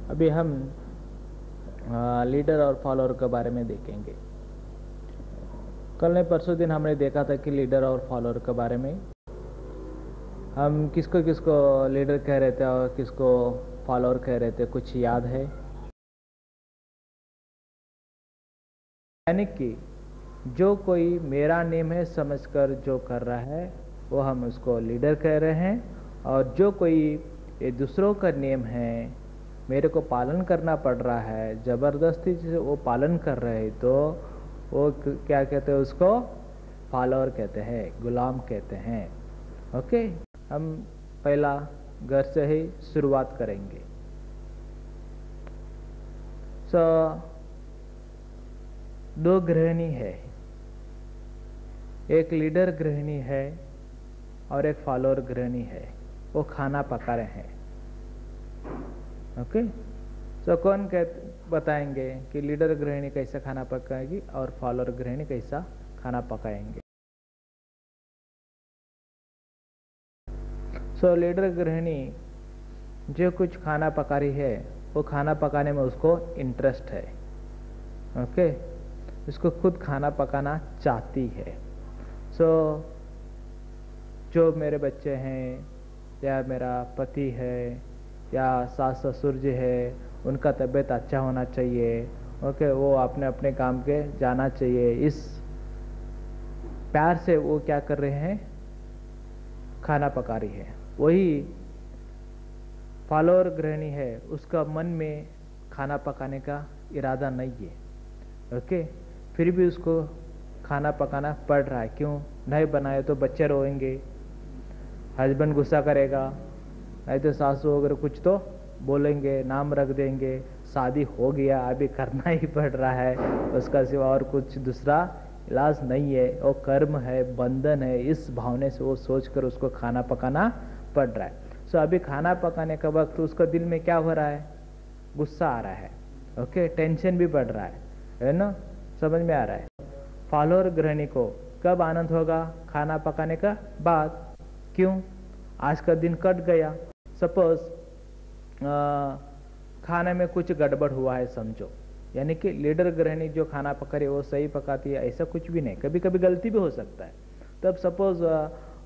अभी हम लीडर और फॉलोअर के बारे में देखेंगे। कल ने परसों दिन हमने देखा था कि लीडर और फॉलोअर के बारे में हम किसको किसको लीडर कह रहे थे और किसको फॉलोअर कह रहे थे, कुछ याद है? यानी कि जो कोई मेरा नेम है समझकर जो कर रहा है वो हम उसको लीडर कह रहे हैं, और जो कोई ये दूसरों का नेम है मेरे को पालन करना पड़ रहा है, ज़बरदस्ती से वो पालन कर रहे हैं, तो वो क्या कहते हैं, उसको फॉलोअर कहते हैं, गुलाम कहते हैं। ओके, हम पहला घर से ही शुरुआत करेंगे। दो गृहिणी है, एक लीडर गृहिणी है और एक फॉलोअर गृहिणी है। वो खाना पका रहे हैं। ओके, कौन बताएंगे कि लीडर गृहिणी कैसा खाना पकाएगी और फॉलोअर गृहिणी कैसा खाना पकाएंगे? लीडर गृहिणी जो कुछ खाना पका रही है वो खाना पकाने में उसको इंटरेस्ट है। ओके, उसको खुद खाना पकाना चाहती है। जो मेरे बच्चे हैं या मेरा पति है या सास ससुर जी है, उनका तबीयत अच्छा होना चाहिए। ओके, वो अपने अपने काम के जाना चाहिए, इस प्यार से वो क्या कर रहे हैं, खाना पका रही है। वही फॉलोअर गृहिणी है, उसका मन में खाना पकाने का इरादा नहीं है। ओके, फिर भी उसको खाना पकाना पड़ रहा है। क्यों? नहीं बनाए तो बच्चे रोएंगे, हस्बैंड गुस्सा करेगा, नहीं तो सासू वगैरह कुछ तो बोलेंगे, नाम रख देंगे। शादी हो गया, अभी करना ही पड़ रहा है, उसका सिवा और कुछ दूसरा इलाज नहीं है। वो कर्म है, बंधन है, इस भावने से वो सोचकर उसको खाना पकाना पड़ रहा है। अभी खाना पकाने का वक्त उसका दिल में क्या हो रहा है, गुस्सा आ रहा है। ओके, टेंशन भी बढ़ रहा है ना, समझ में आ रहा है। फॉलोअर गृहिणी को कब आनंद होगा? खाना पकाने का बाद। क्यों? आज का दिन कट गया। सपोज खाने में कुछ गड़बड़ हुआ है समझो, यानी कि लीडर गृहिणी जो खाना पका रही है वो सही पकाती है, ऐसा कुछ भी नहीं, कभी कभी गलती भी हो सकता है। तब सपोज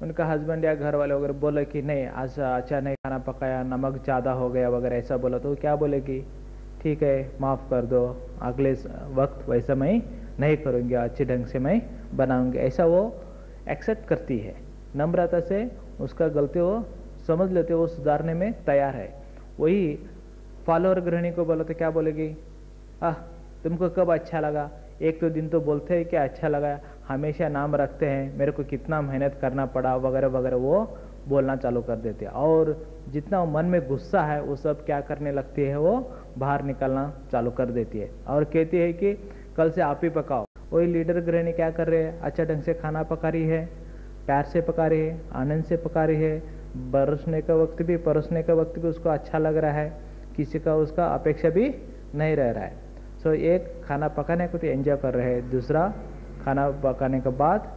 उनका हस्बैंड या घर वाले वगैरह बोले कि नहीं आज अच्छा नहीं खाना पकाया, नमक ज़्यादा हो गया वगैरह ऐसा बोला, तो क्या बोलेगी? ठीक है, माफ़ कर दो, अगले वक्त वैसा मैं नहीं करूँगी, अच्छे ढंग से मैं बनाऊँगी, ऐसा वो एक्सेप्ट करती है। नम्रता से उसका गलती वो समझ लेते, वो सुधारने में तैयार है। वही फॉलोअर गृहिणी को बोला तो क्या बोलेगी? तुमको कब अच्छा लगा? एक तो दिन तो बोलते हैं कि अच्छा लगा, हमेशा नाम रखते हैं, मेरे को कितना मेहनत करना पड़ा वगैरह वगैरह, वो बोलना चालू कर देते हैं। और जितना मन में गुस्सा है वो सब क्या करने लगती है, वो बाहर निकलना चालू कर देती है और कहती है कि कल से आप ही पकाओ। वही लीडर गृहिणी क्या कर रहे हैं, अच्छा ढंग से खाना पका रही है, प्यार से पका रही है, आनंद से पका रही है, परोसने का वक्त भी उसको अच्छा लग रहा है, किसी का उसका अपेक्षा भी नहीं रह रहा है। एक खाना पकाने को तो एंजॉय कर रहे हैं, दूसरा खाना पकाने के बाद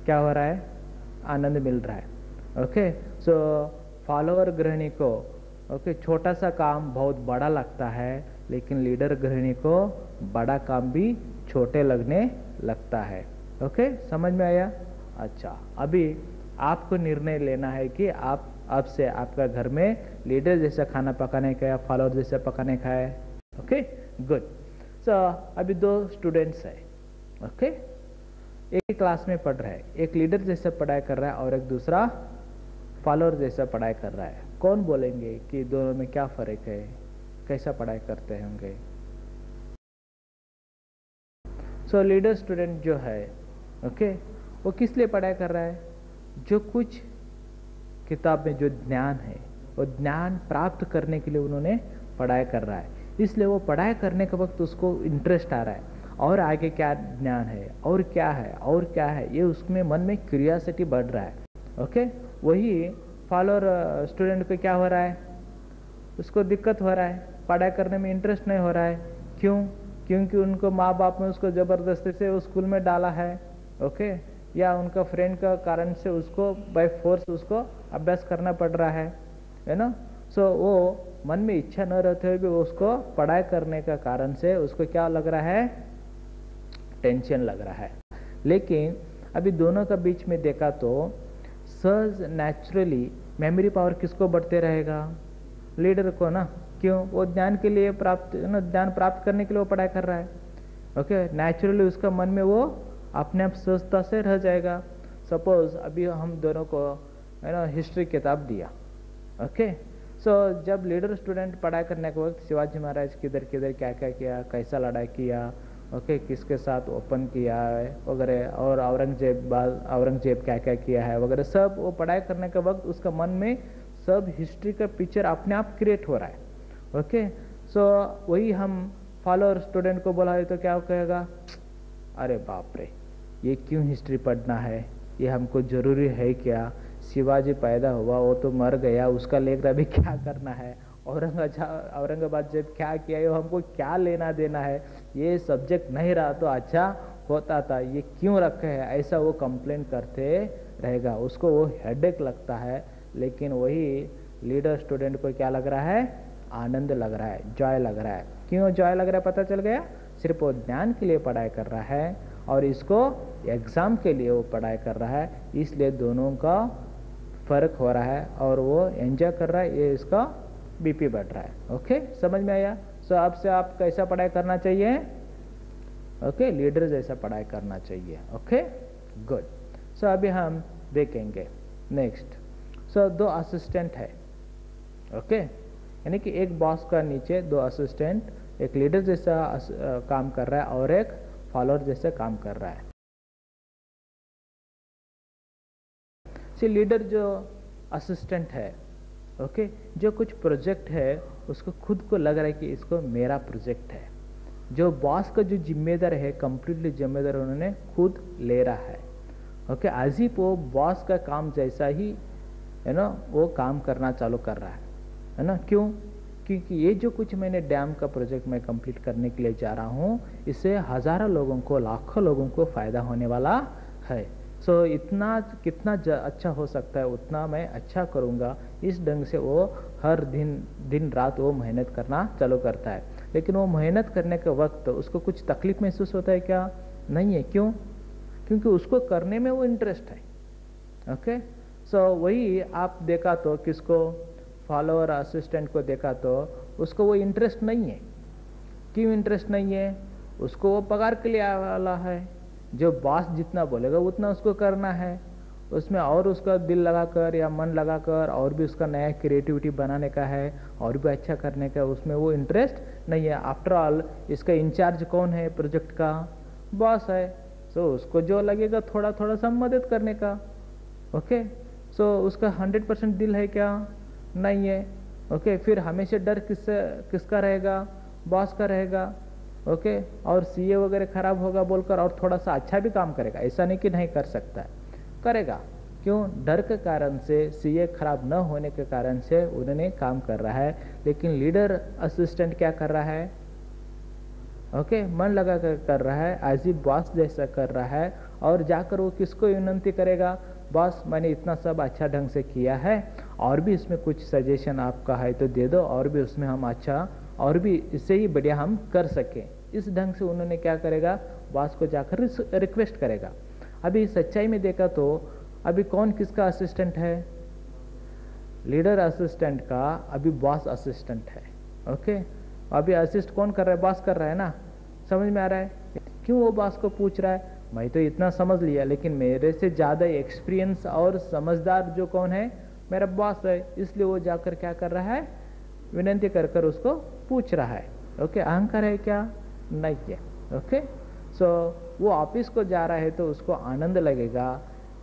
क्या हो रहा है, आनंद मिल रहा है। ओके, फॉलोअर गृहिणी को ओके छोटा सा काम बहुत बड़ा लगता है, लेकिन लीडर गृहिणी को बड़ा काम भी छोटे लगने लगता है। ओके, समझ में आया? अच्छा, अभी आपको निर्णय लेना है कि आप अब से आपका घर में लीडर जैसा खाना पकाने का या फॉलोअर जैसा पकाने का है। Okay, good. अभी दो स्टूडेंट्स है। ओके, एक ही क्लास में पढ़ रहा है, एक लीडर जैसा पढ़ाई कर रहा है और एक दूसरा फॉलोअर जैसा पढ़ाई कर रहा है। कौन बोलेंगे कि दोनों में क्या फर्क है, कैसा पढ़ाई करते होंगे? लीडर स्टूडेंट जो है ओके, वो किस लिए पढ़ाई कर रहा है? जो कुछ किताब में जो ज्ञान है वो ज्ञान प्राप्त करने के लिए उन्होंने पढ़ाई कर रहा है, इसलिए वो पढ़ाई करने के वक्त उसको इंटरेस्ट आ रहा है, और आगे क्या ज्ञान है और क्या है और क्या है, ये उसमें मन में क्यूरियोसिटी बढ़ रहा है। ओके, वही फॉलोअर स्टूडेंट को क्या हो रहा है, उसको दिक्कत हो रहा है, पढ़ाई करने में इंटरेस्ट नहीं हो रहा है। क्यों? क्योंकि उनको माँ बाप ने उसको ज़बरदस्ती से उस स्कूल में डाला है। ओके, या उनका फ्रेंड का कारण से उसको बाय फोर्स उसको अभ्यास करना पड़ रहा है ना। वो मन में इच्छा न रहते हुए भी उसको पढ़ाई करने का कारण से उसको क्या लग रहा है, टेंशन लग रहा है। लेकिन अभी दोनों का बीच में देखा तो सहज नेचुरली मेमोरी पावर किसको बढ़ते रहेगा, लीडर को ना। क्यों, वो ज्ञान के लिए प्राप्त ना, ज्ञान प्राप्त करने के लिए वो पढ़ाई कर रहा है। ओके, नेचुरली उसका मन में वो अपने आप सहजता से रह जाएगा। सपोज अभी हम दोनों को है ना हिस्ट्री किताब दिया, ओके, सो जब लीडर स्टूडेंट पढ़ाई करने के वक्त शिवाजी महाराज किधर किधर क्या क्या किया, कैसा लड़ाई किया, ओके, किसके साथ ओपन किया है वगैरह, और औरंगजेब क्या क्या किया है वगैरह, सब वो पढ़ाई करने के वक्त उसका मन में सब हिस्ट्री का पिक्चर अपने आप क्रिएट हो रहा है। ओके, सो वही हम फॉलोअर स्टूडेंट को बोला है तो क्या कहेगा, अरे बाप रे, ये क्यों हिस्ट्री पढ़ना है, ये हमको जरूरी है क्या, शिवाजी पैदा हुआ वो तो मर गया, उसका लेकर अभी क्या करना है, औरंगाबाद जब क्या किया ये हमको क्या लेना देना है, ये सब्जेक्ट नहीं रहा तो अच्छा होता था, ये क्यों रखे है, ऐसा वो कंप्लेन करते रहेगा, उसको वो हेडेक लगता है। लेकिन वही लीडर स्टूडेंट को क्या लग रहा है, आनंद लग रहा है, जॉय लग रहा है। क्यों जॉय लग रहा है पता चल गया, सिर्फ वो ज्ञान के लिए पढ़ाई कर रहा है और इसको एग्जाम के लिए वो पढ़ाई कर रहा है, इसलिए दोनों का फर्क हो रहा है और वो एंजॉय कर रहा है, ये इसका बीपी बढ़ रहा है। ओके, समझ में आया। सो अब से आप कैसा पढ़ाई करना चाहिए, ओके, लीडर जैसा पढ़ाई करना चाहिए। Okay, good. सो अभी हम देखेंगे नेक्स्ट। सो दो असिस्टेंट है, ओके, यानी कि एक बॉस का नीचे दो असिस्टेंट, एक लीडर जैसा काम कर रहा है और एक फॉलोअर जैसा काम कर रहा है। लीडर जो असिस्टेंट है, ओके, जो कुछ प्रोजेक्ट है उसको खुद को लग रहा है कि इसको मेरा प्रोजेक्ट है, जो बॉस का जो जिम्मेदार है कंप्लीटली जिम्मेदार उन्होंने खुद ले रहा है। ओके, आज ही वो बॉस का काम जैसा ही है ना वो काम करना चालू कर रहा है ना। क्यों, क्योंकि ये जो कुछ मैंने डैम का प्रोजेक्ट मैं कंप्लीट करने के लिए जा रहा हूँ, इससे हजारों लोगों को लाखों लोगों को फायदा होने वाला है। सो इतना कितना अच्छा हो सकता है उतना मैं अच्छा करूँगा, इस ढंग से वो हर दिन रात वो मेहनत करना चालू करता है। लेकिन वो मेहनत करने के वक्त उसको कुछ तकलीफ महसूस होता है क्या, नहीं है। क्यों, क्योंकि उसको करने में वो इंटरेस्ट है। ओके, सो वही आप देखा तो किसको, फॉलोअर असिस्टेंट को देखा तो उसको वो इंटरेस्ट नहीं है। क्यों इंटरेस्ट नहीं है, उसको वो पगार के लिए वाला है, जो बॉस जितना बोलेगा उतना उसको करना है, उसमें और उसका दिल लगाकर या मन लगाकर और भी उसका नया क्रिएटिविटी बनाने का है और भी अच्छा करने का, उसमें वो इंटरेस्ट नहीं है। आफ्टर ऑल इसका इंचार्ज कौन है प्रोजेक्ट का, बॉस है। सो उसको जो लगेगा थोड़ा थोड़ा सा मदद करने का। ओके, सो उसका 100% दिल है क्या, नहीं है। ओके, फिर हमेशा डर किसका रहेगा, बॉस का रहेगा। ओके, और सीए वगैरह खराब होगा बोलकर और थोड़ा सा अच्छा भी काम करेगा, ऐसा नहीं कि नहीं कर सकता है, करेगा। क्यों, डर के कारण से, सीए खराब न होने के कारण से उन्होंने काम कर रहा है। लेकिन लीडर असिस्टेंट क्या कर रहा है, ओके, मन लगा कर रहा है, एज ई बॉस जैसा कर रहा है, और जाकर वो किसको विनती करेगा, बॉस मैंने इतना सब अच्छा ढंग से किया है, और भी इसमें कुछ सजेशन आपका है तो दे दो, और भी उसमें हम अच्छा और भी इससे ही बढ़िया हम कर सकें। इस ढंग से उन्होंने क्या करेगा, बॉस को जाकर रिक्वेस्ट करेगा। अभी सच्चाई में देखा तो अभी कौन किसका असिस्टेंट है, लीडर असिस्टेंट का अभी बॉस असिस्टेंट है। ओके, अभी असिस्ट कौन कर रहा है, बॉस कर रहा है ना। समझ में आ रहा है क्यों वो बॉस को पूछ रहा है, मैं तो इतना समझ लिया लेकिन मेरे से ज़्यादा एक्सपीरियंस और समझदार जो कौन है, मेरा बॉस है, इसलिए वो जाकर क्या कर रहा है, विनती कर कर उसको पूछ रहा है। ओके, अहंकार है क्या, नहीं है। ओके, सो वो ऑफिस को जा रहा है तो उसको आनंद लगेगा,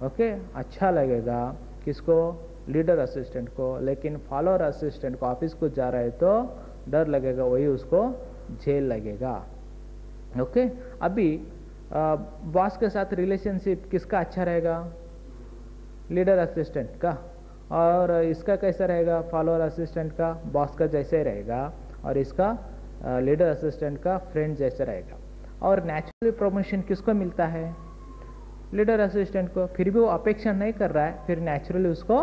ओके, अच्छा लगेगा, किसको, लीडर असिस्टेंट को। लेकिन फॉलोअर असिस्टेंट को ऑफिस को जा रहा है तो डर लगेगा, वही उसको झेल लगेगा। ओके, अभी बॉस के साथ रिलेशनशिप किसका अच्छा रहेगा, लीडर असिस्टेंट का, और इसका कैसा रहेगा, फॉलोअर असिस्टेंट का, बॉस का जैसे रहेगा, और इसका लीडर असिस्टेंट का फ्रेंड जैसे रहेगा। और नेचुरली प्रमोशन किसको मिलता है, लीडर असिस्टेंट को, फिर भी वो अपेक्षा नहीं कर रहा है, फिर नेचुरली उसको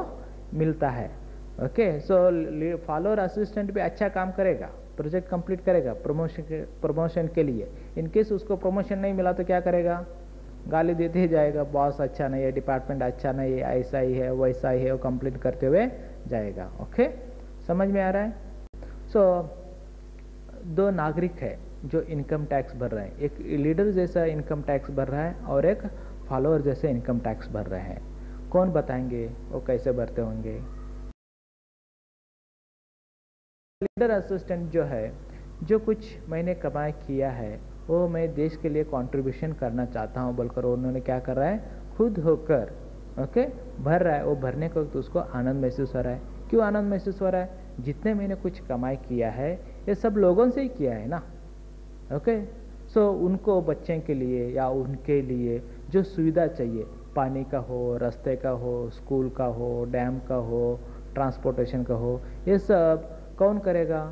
मिलता है। ओके, सो फॉलोअर असिस्टेंट भी अच्छा काम करेगा, प्रोजेक्ट कंप्लीट करेगा प्रमोशन के लिए। इन केस उसको प्रमोशन नहीं मिला तो क्या करेगा, गाली देते ही जाएगा, बॉस अच्छा नहीं है, डिपार्टमेंट अच्छा नहीं है, ऐसा ही है वैसा ही है, वो कंप्लीट करते हुए जाएगा। ओके, समझ में आ रहा है? सो दो नागरिक है जो इनकम टैक्स भर रहे हैं, एक लीडर जैसा इनकम टैक्स भर रहा है और एक फॉलोअर जैसे इनकम टैक्स भर रहे हैं। कौन बताएंगे वो कैसे भरते होंगे? लीडर असिस्टेंट जो है, जो कुछ मैंने कमाई किया है वो मैं देश के लिए कंट्रीब्यूशन करना चाहता हूँ बोलकर उन्होंने क्या कर रहा है, खुद होकर ओके भर रहा है। वो भरने के वक्त उसको आनंद महसूस हो रहा है। क्यों आनंद महसूस हो रहा है? जितने मैंने कुछ कमाई किया है ये सब लोगों से ही किया है ना। ओके, सो उनको बच्चे के लिए या उनके लिए जो सुविधा चाहिए, पानी का हो, रास्ते का हो, स्कूल का हो, डैम का हो, ट्रांसपोर्टेशन का हो, ये सब कौन करेगा?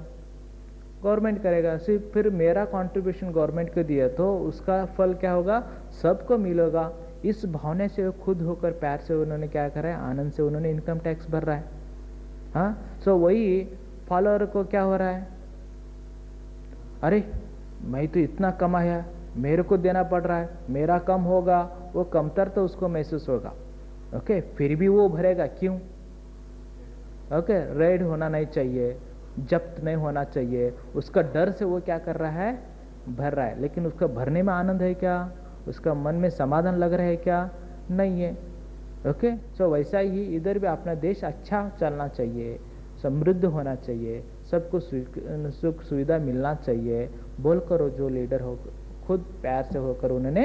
गवर्नमेंट करेगा। सिर्फ फिर मेरा कंट्रीब्यूशन गवर्नमेंट को दिया तो उसका फल क्या होगा, सबको मिलेगा। इस भावना से वो खुद होकर प्यार से उन्होंने क्या करा है, आनंद से उन्होंने इनकम टैक्स भर रहा है। हाँ, सो वही फॉलोअर को क्या हो रहा है, अरे मैं तो इतना कमाया, मेरे को देना पड़ रहा है, मेरा कम होगा, वो कमतर तो उसको महसूस होगा। ओके, फिर भी वो भरेगा। क्यों? ओके, रेड होना नहीं चाहिए, जब्त नहीं होना चाहिए, उसका डर से वो क्या कर रहा है, भर रहा है। लेकिन उसका भरने में आनंद है क्या? उसका मन में समाधान लग रहा है क्या? नहीं है। ओके, सो वैसा ही इधर भी अपना देश अच्छा चलना चाहिए, समृद्ध होना चाहिए, सबको सुख सुविधा मिलना चाहिए बोलकर जो लीडर हो खुद प्यार से होकर उन्होंने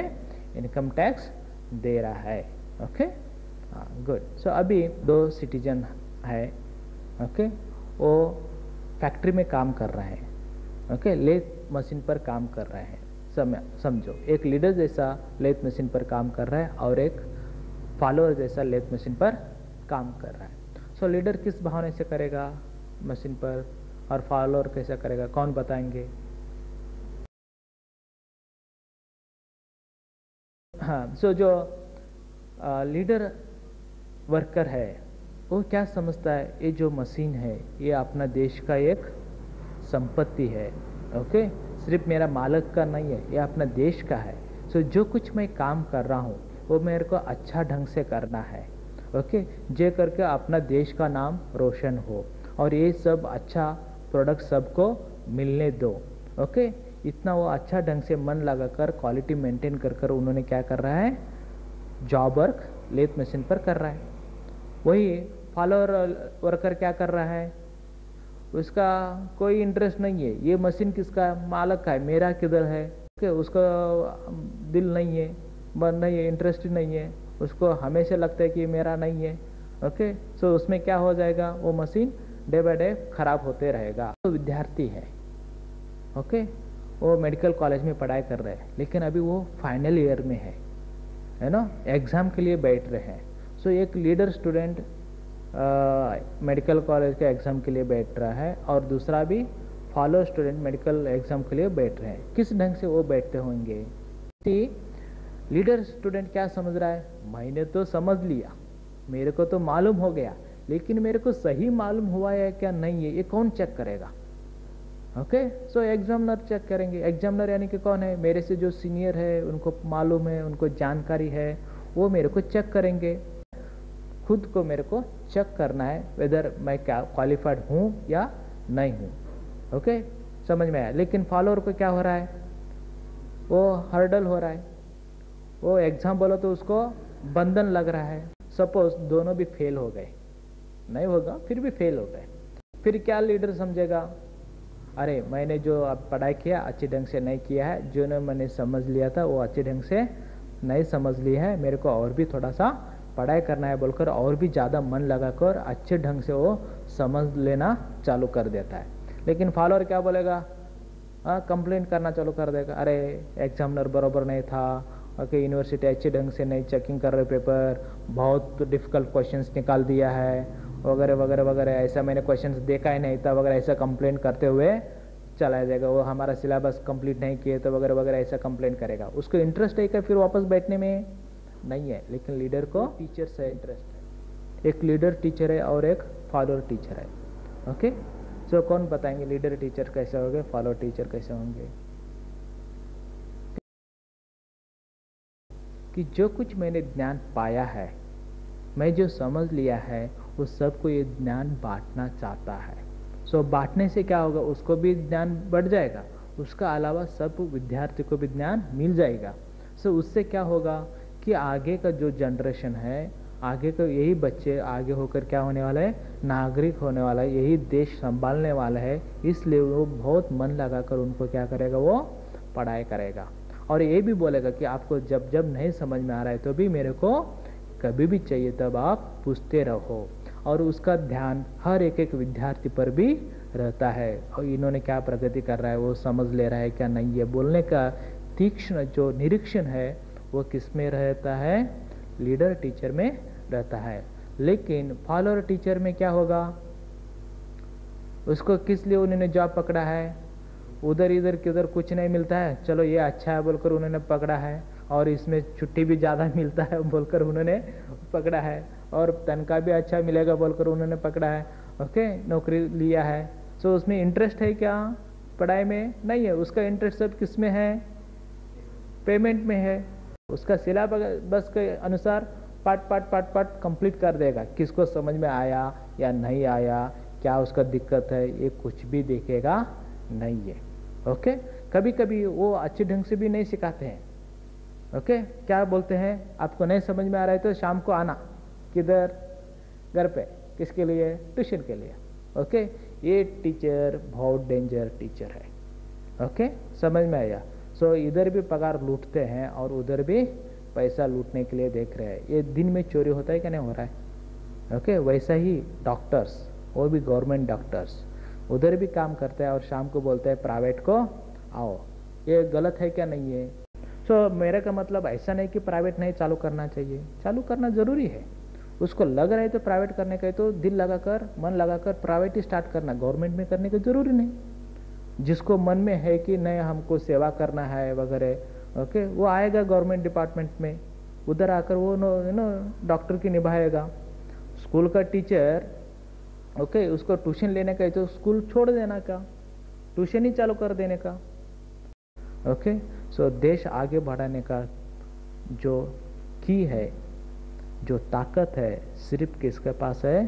इनकम टैक्स दे रहा है। Okay, good. सो अभी दो सिटीजन है, ओके, वो फैक्ट्री में काम कर रहे हैं, ओके, लेथ मशीन पर काम कर रहे हैं। समझो, एक लीडर जैसा लेथ मशीन पर काम कर रहा है और एक फॉलोअर जैसा लेथ मशीन पर काम कर रहा है। सो लीडर किस भावना से करेगा मशीन पर और फॉलोअर कैसा करेगा, कौन बताएंगे? हाँ, सो जो लीडर वर्कर है वो क्या समझता है, ये जो मशीन है ये अपना देश का एक संपत्ति है। ओके, सिर्फ मेरा मालिक का नहीं है, ये अपना देश का है। सो जो कुछ मैं काम कर रहा हूँ वो मेरे को अच्छा ढंग से करना है। ओके, जे करके अपना देश का नाम रोशन हो और ये सब अच्छा प्रोडक्ट सबको मिलने दो। ओके, इतना वो अच्छा ढंग से मन लगाकर क्वालिटी मेंटेन कर कर उन्होंने क्या कर रहा है, जॉब वर्क लेथ मशीन पर कर रहा है। वही फॉलोअर वर्कर क्या कर रहा है, उसका कोई इंटरेस्ट नहीं है, ये मशीन किसका मालिक का है, मेरा किधर है। ओके, उसका दिल नहीं है, मन नहीं है, इंटरेस्ट नहीं है, उसको हमेशा लगता है कि मेरा नहीं है। ओके, सो उसमें क्या हो जाएगा, वो मशीन डे बाय डे खराब होते रहेगा। तो विद्यार्थी है, ओके, वो मेडिकल कॉलेज में पढ़ाई कर रहे हैं लेकिन अभी वो फाइनल ईयर में है ना, एग्जाम के लिए बैठ रहे हैं। सो एक लीडर स्टूडेंट मेडिकल कॉलेज के एग्ज़ाम के लिए बैठ रहा है और दूसरा भी फॉलो स्टूडेंट मेडिकल एग्ज़ाम के लिए बैठ रहे हैं। किस ढंग से वो बैठते होंगे? लीडर स्टूडेंट क्या समझ रहा है, मैंने तो समझ लिया, मेरे को तो मालूम हो गया, लेकिन मेरे को सही मालूम हुआ है क्या नहीं है ये कौन चेक करेगा? ओके, सो एग्जामिनर चेक करेंगे। एग्जामिनर यानी कि कौन है, मेरे से जो सीनियर है, उनको मालूम है, उनको जानकारी है, वो मेरे को चेक करेंगे। खुद को मेरे को चेक करना है वेदर मैं क्या क्वालिफाइड हूँ या नहीं हूँ। ओके, समझ में आया। लेकिन फॉलोअर को क्या हो रहा है, वो हर्डल हो रहा है, वो एग्जाम बोलो तो उसको बंधन लग रहा है। सपोज दोनों भी फेल हो गए, नहीं होगा फिर भी फेल हो गए, फिर क्या लीडर समझेगा, अरे मैंने जो अब पढ़ाई किया अच्छे ढंग से नहीं किया है, जो ने मैंने समझ लिया था वो अच्छे ढंग से नहीं समझ लिया है, मेरे को और भी थोड़ा सा पढ़ाई करना है बोलकर और भी ज़्यादा मन लगाकर अच्छे ढंग से वो समझ लेना चालू कर देता है। लेकिन फॉलोअर क्या बोलेगा, कंप्लेन करना चालू कर देगा, अरे एग्जामिनर बराबर नहीं था, ओके, यूनिवर्सिटी अच्छे ढंग से नहीं चेकिंग कर रहे पेपर, बहुत डिफ़िकल्ट क्वेश्चंस निकाल दिया है वगैरह वगैरह वगैरह, ऐसा मैंने क्वेश्चंस देखा ही नहीं था वगैरह, ऐसा कंप्लेंट करते हुए चला जाएगा। वो हमारा सिलेबस कंप्लीट नहीं किए तो वगैरह वगैरह ऐसा कंप्लेंट करेगा। उसको इंटरेस्ट है क्या फिर वापस बैठने में? नहीं है। लेकिन लीडर को टीचर से इंटरेस्ट है। एक लीडर टीचर है और एक फॉलोअर टीचर है। ओके, सो कौन बताएंगे लीडर टीचर कैसे होंगे, फॉलोअर टीचर कैसे होंगे? कि जो कुछ मैंने ज्ञान पाया है, मैं जो समझ लिया है, उस सबको ये ज्ञान बांटना चाहता है। सो बांटने से क्या होगा, उसको भी ज्ञान बढ़ जाएगा, उसका अलावा सब विद्यार्थी को भी ज्ञान मिल जाएगा। सो उससे क्या होगा कि आगे का जो जनरेशन है, आगे का यही बच्चे आगे होकर क्या होने वाला है, नागरिक होने वाला है, यही देश संभालने वाला है। इसलिए वो बहुत मन लगाकर उनको क्या करेगा, वो पढ़ाई करेगा। और ये भी बोलेगा कि आपको जब जब नहीं समझ में आ रहा है तो भी मेरे को कभी भी चाहिए तब आप पूछते रहो। और उसका ध्यान हर एक एक विद्यार्थी पर भी रहता है, और इन्होंने क्या प्रगति कर रहा है, वो समझ ले रहा है क्या नहीं है, बोलने का तीक्ष्ण जो निरीक्षण है वो किस में रहता है, लीडर टीचर में रहता है। लेकिन फॉलोअर टीचर में क्या होगा, उसको किस लिए उन्होंने जॉब पकड़ा है, उधर इधर किधर कुछ नहीं मिलता है, चलो ये अच्छा है बोलकर उन्होंने पकड़ा है, और इसमें छुट्टी भी ज़्यादा मिलता है बोलकर उन्होंने पकड़ा है, और तनख्वाह भी अच्छा मिलेगा बोलकर उन्होंने पकड़ा है। ओके, नौकरी लिया है। सो उसमें इंटरेस्ट है क्या, पढ़ाई में नहीं है, उसका इंटरेस्ट सब किस में है, पेमेंट में है। उसका सिलेबस के अनुसार part part part part complete कर देगा, किसको समझ में आया या नहीं आया, क्या उसका दिक्कत है, ये कुछ भी देखेगा नहीं है। ओके, कभी कभी वो अच्छे ढंग से भी नहीं सिखाते हैं। ओके, क्या बोलते हैं, आपको नहीं समझ में आ रहा है तो शाम को आना, किधर, घर पे, किसके लिए, ट्यूशन के लिए। ओके, ये टीचर बहुत डेंजर टीचर है। ओके, समझ में आया? सो इधर भी पगार लूटते हैं और उधर भी पैसा लूटने के लिए देख रहे हैं। ये दिन में चोरी होता है क्या, नहीं हो रहा है? ओके, वैसा ही डॉक्टर्स, वो भी गवर्नमेंट डॉक्टर्स उधर भी काम करते हैं और शाम को बोलते हैं प्राइवेट को आओ। ये गलत है क्या, नहीं है? सो मेरे का मतलब ऐसा नहीं कि प्राइवेट नहीं चालू करना चाहिए, चालू करना जरूरी है। उसको लग रहा है तो प्राइवेट करने का है तो दिल लगाकर, मन लगाकर प्राइवेट ही स्टार्ट करना, गवर्नमेंट में करने की जरूरी नहीं। जिसको मन में है कि नहीं हमको सेवा करना है वगैरह, ओके, वो आएगा गवर्नमेंट डिपार्टमेंट में, उधर आकर वो डॉक्टर की निभाएगा। स्कूल का टीचर, ओके, उसको ट्यूशन लेने का है तो स्कूल छोड़ देना का, ट्यूशन ही चालू कर देने का। ओके, सो देश आगे बढ़ाने का जो की है, जो ताकत है, सिर्फ किसके पास है,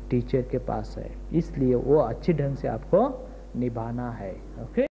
टीचर के पास है। इसलिए वो अच्छी ढंग से आपको निभाना है। ओके।